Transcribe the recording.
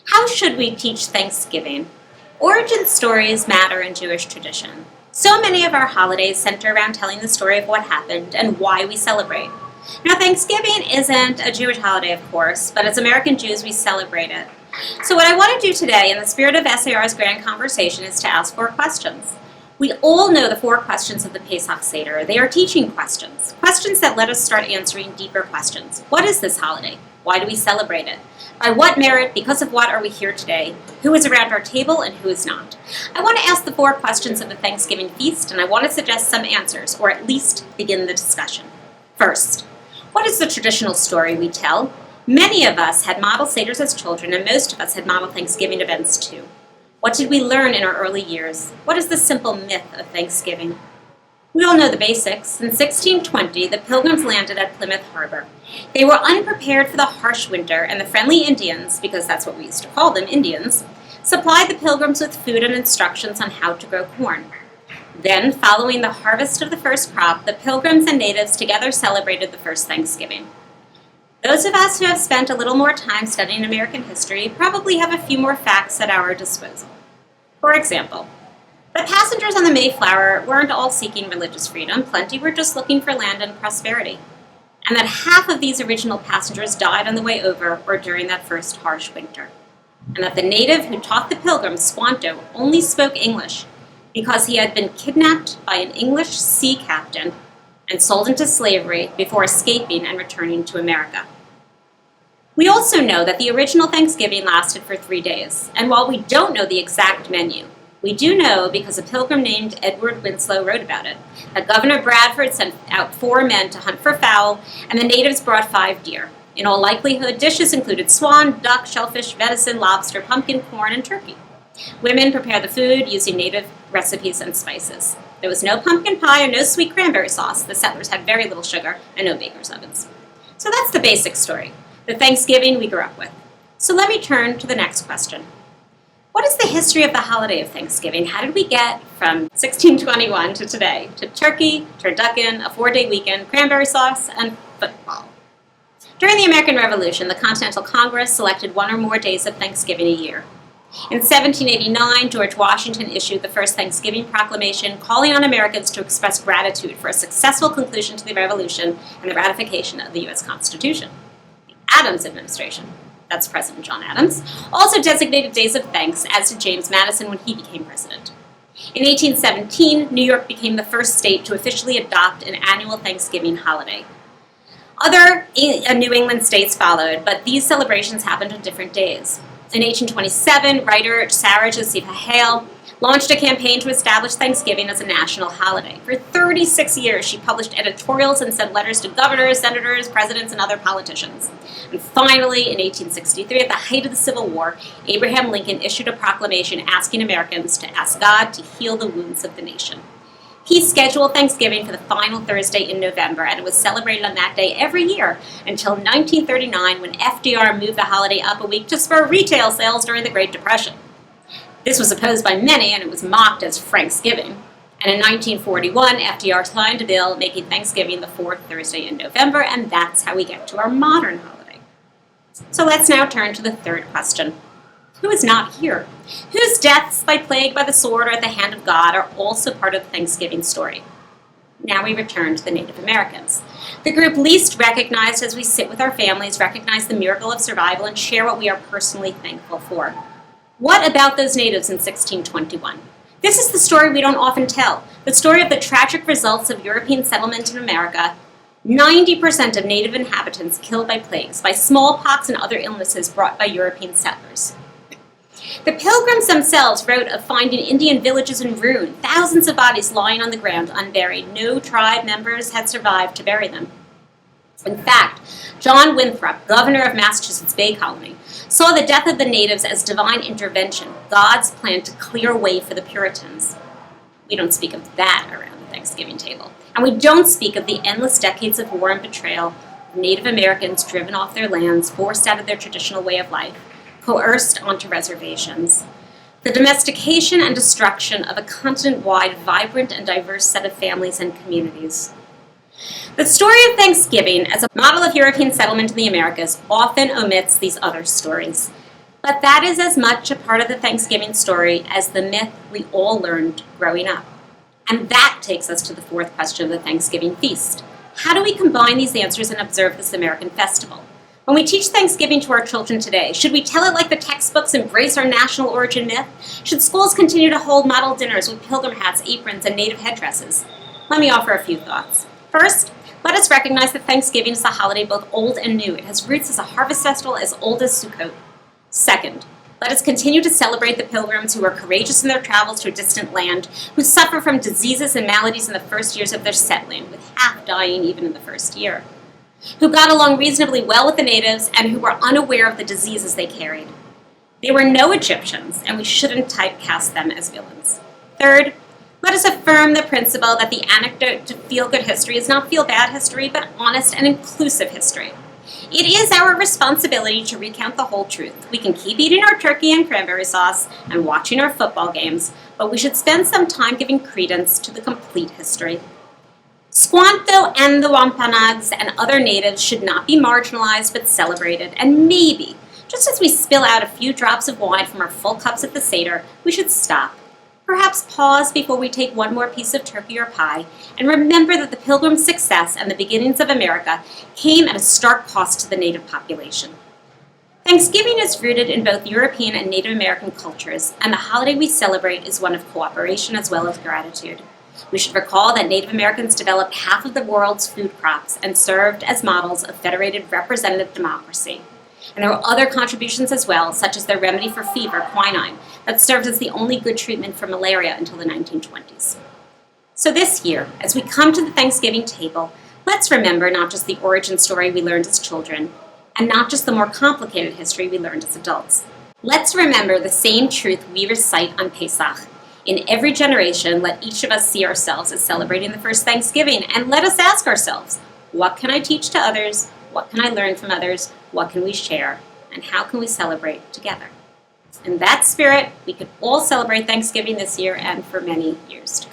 How should we teach Thanksgiving? Origin stories matter in Jewish tradition. So many of our holidays center around telling the story of what happened and why we celebrate. Now, Thanksgiving isn't a Jewish holiday, of course, but as American Jews, we celebrate it. So what I want to do today, in the spirit of SAR's grand conversation, is to ask 4 questions. We all know the 4 questions of the Pesach Seder. They are teaching questions, questions that let us start answering deeper questions. What is this holiday? Why do we celebrate it? By what merit, because of what, are we here today? Who is around our table and who is not? I want to ask the 4 questions of the Thanksgiving feast, and I want to suggest some answers, or at least begin the discussion. First, what is the traditional story we tell? Many of us had model Seders as children, and most of us had model Thanksgiving events too. What did we learn in our early years? What is the simple myth of Thanksgiving? We all know the basics. In 1620, the Pilgrims landed at Plymouth Harbor. They were unprepared for the harsh winter, and the friendly Indians, because that's what we used to call them, Indians, supplied the Pilgrims with food and instructions on how to grow corn. Then, following the harvest of the first crop, the Pilgrims and natives together celebrated the first Thanksgiving. Those of us who have spent a little more time studying American history probably have a few more facts at our disposal. For example, the passengers on the Mayflower weren't all seeking religious freedom. Plenty were just looking for land and prosperity. And that half of these original passengers died on the way over or during that first harsh winter. And that the native who taught the Pilgrims, Squanto, only spoke English because he had been kidnapped by an English sea captain and sold into slavery before escaping and returning to America. We also know that the original Thanksgiving lasted for 3 days, and while we don't know the exact menu, we do know, because a pilgrim named Edward Winslow wrote about it, that Governor Bradford sent out 4 men to hunt for fowl, and the natives brought 5 deer. In all likelihood, dishes included swan, duck, shellfish, venison, lobster, pumpkin, corn, and turkey. Women prepared the food using native recipes and spices. There was no pumpkin pie or no sweet cranberry sauce. The settlers had very little sugar and no baker's ovens. So that's the basic story, the Thanksgiving we grew up with. So let me turn to the next question. What is the history of the holiday of Thanksgiving? How did we get from 1621 to today, to turkey, turducken, a 4-day weekend, cranberry sauce, and football? During the American Revolution, the Continental Congress selected 1 or more days of Thanksgiving a year. In 1789, George Washington issued the first Thanksgiving proclamation calling on Americans to express gratitude for a successful conclusion to the Revolution and the ratification of the U.S. Constitution. The Adams administration, that's President John Adams, also designated days of thanks, as did James Madison when he became president. In 1817, New York became the first state to officially adopt an annual Thanksgiving holiday. Other New England states followed, but these celebrations happened on different days. In 1827, writer Sarah Josepha Hale launched a campaign to establish Thanksgiving as a national holiday. For 36 years, she published editorials and sent letters to governors, senators, presidents, and other politicians. And finally, in 1863, at the height of the Civil War, Abraham Lincoln issued a proclamation asking Americans to ask God to heal the wounds of the nation. He scheduled Thanksgiving for the final Thursday in November, and it was celebrated on that day every year until 1939, when FDR moved the holiday up a week to spur retail sales during the Great Depression. This was opposed by many, and it was mocked as Franksgiving. And in 1941, FDR signed a bill making Thanksgiving the 4th Thursday in November, and that's how we get to our modern holiday. So let's now turn to the 3rd question. Who is not here? Whose deaths by plague, by the sword, or at the hand of God are also part of the Thanksgiving story? Now we return to the Native Americans. The group least recognized as we sit with our families, recognize the miracle of survival, and share what we are personally thankful for. What about those natives in 1621? This is the story we don't often tell, the story of the tragic results of European settlement in America. 90% of native inhabitants killed by plagues, by smallpox and other illnesses brought by European settlers. The Pilgrims themselves wrote of finding Indian villages in ruin, thousands of bodies lying on the ground unburied. No tribe members had survived to bury them. In fact, John Winthrop, governor of Massachusetts Bay Colony, saw the death of the natives as divine intervention, God's plan to clear a way for the Puritans. We don't speak of that around the Thanksgiving table. And we don't speak of the endless decades of war and betrayal of Native Americans driven off their lands, forced out of their traditional way of life, coerced onto reservations. The domestication and destruction of a continent-wide, vibrant and diverse set of families and communities. The story of Thanksgiving as a model of European settlement in the Americas often omits these other stories. But that is as much a part of the Thanksgiving story as the myth we all learned growing up. And that takes us to the fourth question of the Thanksgiving feast. How do we combine these answers and observe this American festival? When we teach Thanksgiving to our children today, should we tell it like the textbooks embrace our national origin myth? Should schools continue to hold model dinners with pilgrim hats, aprons, and native headdresses? Let me offer a few thoughts. First, let us recognize that Thanksgiving is a holiday both old and new. It has roots as a harvest festival as old as Sukkot. Second, let us continue to celebrate the pilgrims who were courageous in their travels to a distant land, who suffer from diseases and maladies in the first years of their settling, with half dying even in the first year, who got along reasonably well with the natives and who were unaware of the diseases they carried. They were no Egyptians, and we shouldn't typecast them as villains. Third, let us affirm the principle that the anecdote to feel-good history is not feel-bad history, but honest and inclusive history. It is our responsibility to recount the whole truth. We can keep eating our turkey and cranberry sauce and watching our football games, but we should spend some time giving credence to the complete history. Squanto and the Wampanoags and other natives should not be marginalized but celebrated, and maybe, just as we spill out a few drops of wine from our full cups at the Seder, we should stop. Perhaps pause before we take one more piece of turkey or pie, and remember that the Pilgrims' success and the beginnings of America came at a stark cost to the native population. Thanksgiving is rooted in both European and Native American cultures, and the holiday we celebrate is one of cooperation as well as gratitude. We should recall that Native Americans developed half of the world's food crops and served as models of federated representative democracy. And there were other contributions as well, such as their remedy for fever, quinine, that served as the only good treatment for malaria until the 1920s. So this year, as we come to the Thanksgiving table, let's remember not just the origin story we learned as children, and not just the more complicated history we learned as adults. Let's remember the same truth we recite on Pesach. In every generation, let each of us see ourselves as celebrating the first Thanksgiving, and let us ask ourselves, what can I teach to others? What can I learn from others? What can we share? And how can we celebrate together? In that spirit, we could all celebrate Thanksgiving this year and for many years to come.